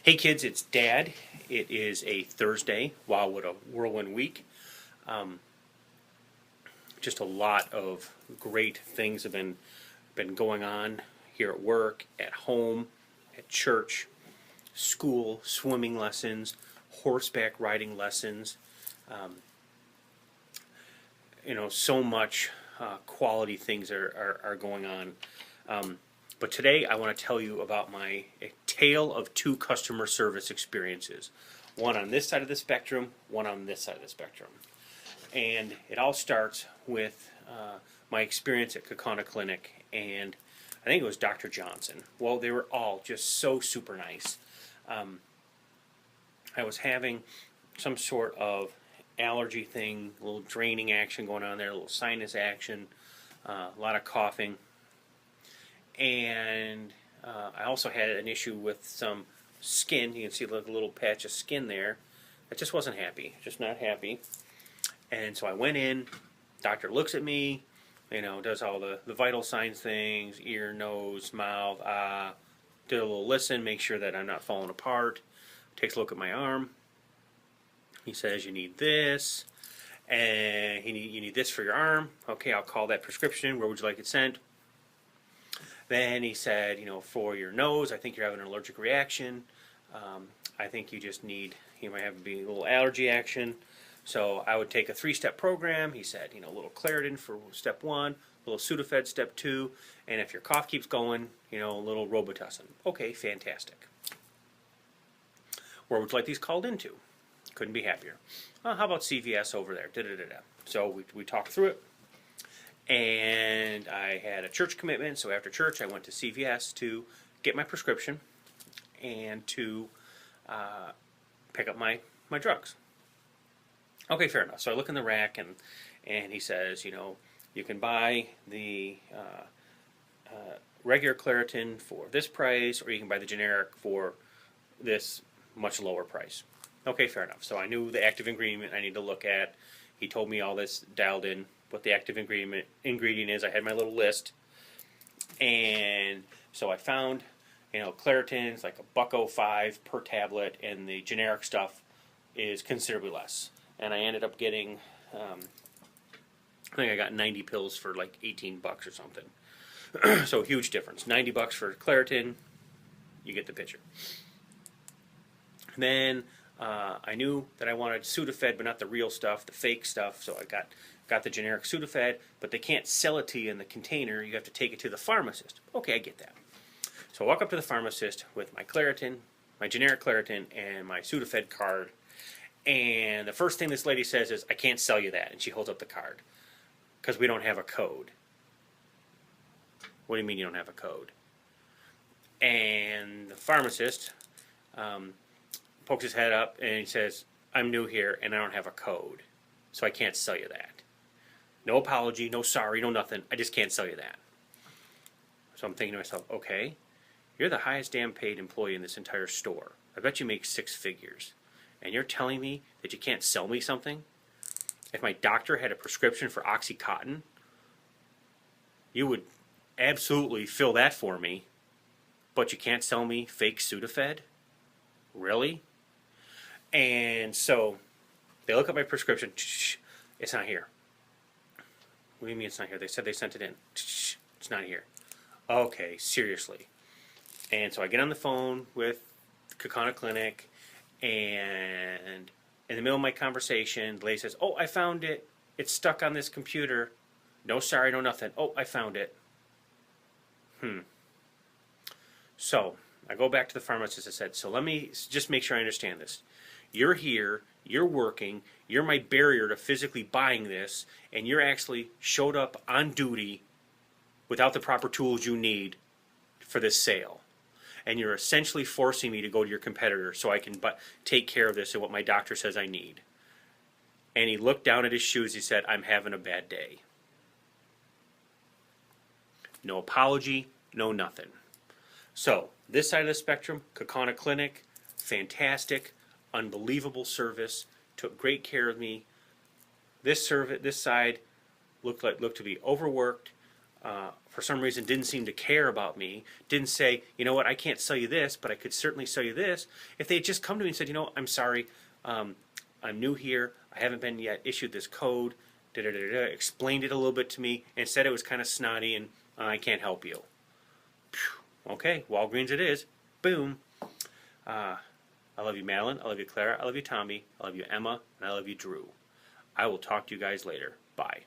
Hey kids, it's Dad. It is a Thursday. Wow, what a whirlwind week. Um, just a lot of great things have been going on here at work, at home, at church, school, swimming lessons, horseback riding lessons. Um, so much quality things are going on. But today I want to tell you about my tale of two customer service experiences. One on this side of the spectrum, one on this side of the spectrum. And it all starts with my experience at Kaukauna Clinic, and I think it was Dr. Johnson. Well, they were all just so super nice. I was having some sort of allergy thing, a little draining action going on there, a little sinus action, a lot of coughing. And I also had an issue with some skin. You can see like a little patch of skin there. I just wasn't happy, just not happy. And so I went in, doctor looks at me, does all the vital signs things, ear, nose, mouth, did a little listen, make sure that I'm not falling apart, takes a look at my arm. He says, you need this, and you need this for your arm. Okay, I'll call that prescription. Where would you like it sent? Then he said, for your nose, I think you're having an allergic reaction. I think you just need, you might have a little allergy action. So I would take a 3-step program. He said, a little Claritin for step 1, a little Sudafed step 2, and if your cough keeps going, a little Robitussin. Okay, fantastic. Where would you like these called into? Couldn't be happier. How about CVS over there? So we talked through it. And I had a church commitment, so after church I went to CVS to get my prescription and to pick up my drugs. Okay, fair enough. So I look in the rack, and he says, you can buy the regular Claritin for this price, or you can buy the generic for this much lower price. Okay, fair enough. So I knew the active ingredient I need to look at. He told me all this dialed in, what the active ingredient is. I had my little list, and so I found, Claritin's like $1.05 per tablet, and the generic stuff is considerably less. And I ended up getting, I think I got 90 pills for like $18 or something. So huge difference. $90 for Claritin, you get the picture. And then I knew that I wanted Sudafed, but not the real stuff, the fake stuff. So I got the generic Sudafed, but they can't sell it to you in the container. You have to take it to the pharmacist. Okay, I get that. So I walk up to the pharmacist with my Claritin, my generic Claritin, and my Sudafed card. And the first thing this lady says is, I can't sell you that. And she holds up the card. Because we don't have a code. What do you mean you don't have a code? And the pharmacist pokes his head up and he says, I'm new here and I don't have a code. So I can't sell you that. No apology, no sorry, no nothing. I just can't sell you that. So I'm thinking to myself, okay, you're the highest damn paid employee in this entire store. I bet you make 6 figures. And you're telling me that you can't sell me something? If my doctor had a prescription for OxyContin, you would absolutely fill that for me, but you can't sell me fake Sudafed? Really? And so they look at my prescription. It's not here. What do you mean it's not here? They said they sent it in. It's not here. Okay, seriously. And so I get on the phone with Kaukauna Clinic, and in the middle of my conversation, the lady says, oh, I found it. It's stuck on this computer. No sorry, no nothing. Oh, I found it. So I go back to the pharmacist. I said, so let me just make sure I understand this. You're here, you're working, you're my barrier to physically buying this, and you're actually showed up on duty without the proper tools you need for this sale. And you're essentially forcing me to go to your competitor so I can take care of this and what my doctor says I need. And he looked down at his shoes. He said, I'm having a bad day. No apology, no nothing. So this side of the spectrum, Kaukauna Clinic, fantastic, unbelievable service, took great care of me. This side looked to be overworked, for some reason didn't seem to care about me, didn't say, you know what, I can't sell you this, but I could certainly sell you this. If they had just come to me and said, you know, I'm sorry, I'm new here, I haven't been yet issued this code, explained it a little bit to me, and said it was kind of snotty and I can't help you. Phew. Okay, Walgreens it is. Boom. I love you, Madeline. I love you, Clara. I love you, Tommy. I love you, Emma. And I love you, Drew. I will talk to you guys later. Bye.